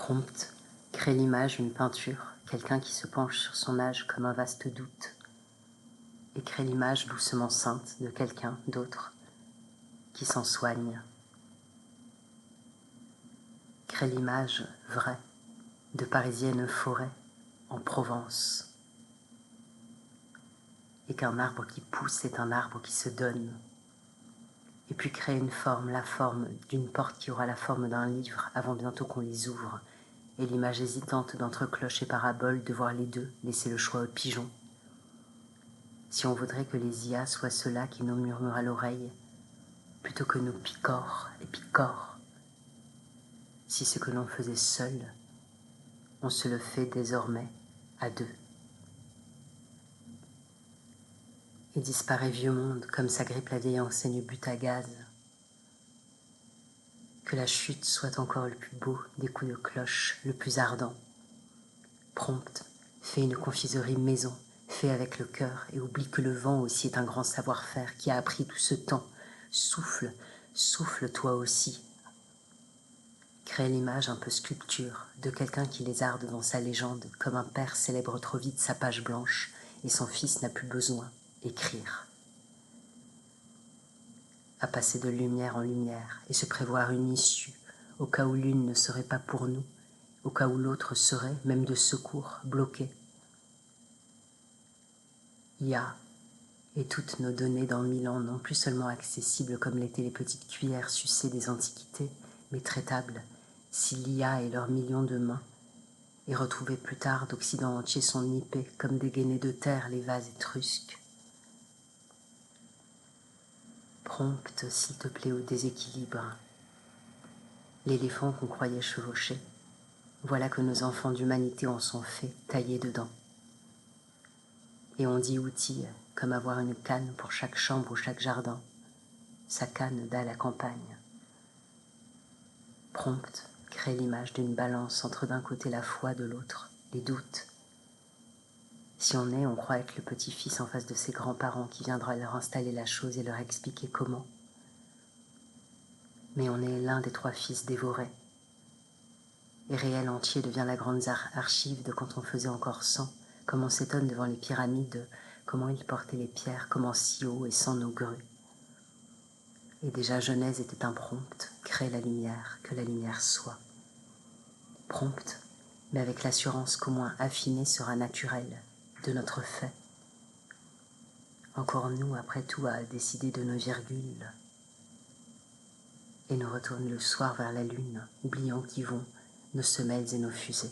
Prompte, crée l'image, une peinture, quelqu'un qui se penche sur son âge comme un vaste doute, et crée l'image doucement sainte de quelqu'un d'autre qui s'en soigne. Crée l'image vraie de parisienne forêt en Provence, et qu'un arbre qui pousse est un arbre qui se donne. Et puis crée une forme, la forme d'une porte qui aura la forme d'un livre avant bientôt qu'on les ouvre, et l'image hésitante d'entre cloche et parabole, de voir les deux, laisser le choix aux pigeons. Si on voudrait que les IA soient ceux-là qui nous murmurent à l'oreille, plutôt que nous picorent et picorent, si ce que l'on faisait seul, on se le fait désormais à deux. Et disparaît vieux monde comme s'agrippe la vieille enseigne but à gaz. Que la chute soit encore le plus beau des coups de cloche, le plus ardent. Prompte, fais une confiserie maison, fais avec le cœur, et oublie que le vent aussi est un grand savoir-faire qui a appris tout ce temps. Souffle, souffle toi aussi. Crée l'image un peu sculpture de quelqu'un qui lézarde dans sa légende, comme un père célèbre trop vite sa page blanche, et son fils n'a plus besoin, écrire. À passer de lumière en lumière, et se prévoir une issue, au cas où l'une ne serait pas pour nous, au cas où l'autre serait, même de secours, bloquée. IA et toutes nos données dans 1000 ans non plus seulement accessibles comme l'étaient les petites cuillères sucées des antiquités, mais traitables, si l'IA et leurs millions de mains, et retrouver plus tard d'Occident entier sont nippés comme dégainés de terre les vases étrusques. Prompte, s'il te plaît, au déséquilibre. L'éléphant qu'on croyait chevaucher, voilà que nos enfants d'humanité en sont faits, taillés dedans. Et on dit outil, comme avoir une canne pour chaque chambre ou chaque jardin, sa canne dalle à campagne. Prompte, crée l'image d'une balance entre d'un côté la foi, de l'autre les doutes. Si on est, on croit être le petit-fils en face de ses grands-parents qui viendra leur installer la chose et leur expliquer comment. Mais on est l'un des 3 fils dévorés. Et réel entier devient la grande archive de quand on faisait encore 100, comme on s'étonne devant les pyramides, comment ils portaient les pierres, comment si haut et sans nos grues. Et déjà Genèse était un prompte, crée la lumière, que la lumière soit. Prompte, mais avec l'assurance qu'au moins affiné sera naturel, de notre fait. Encore nous, après tout, à décider de nos virgules. Et nous retourne le soir vers la lune, oubliant qu'y vont nos semelles et nos fusées.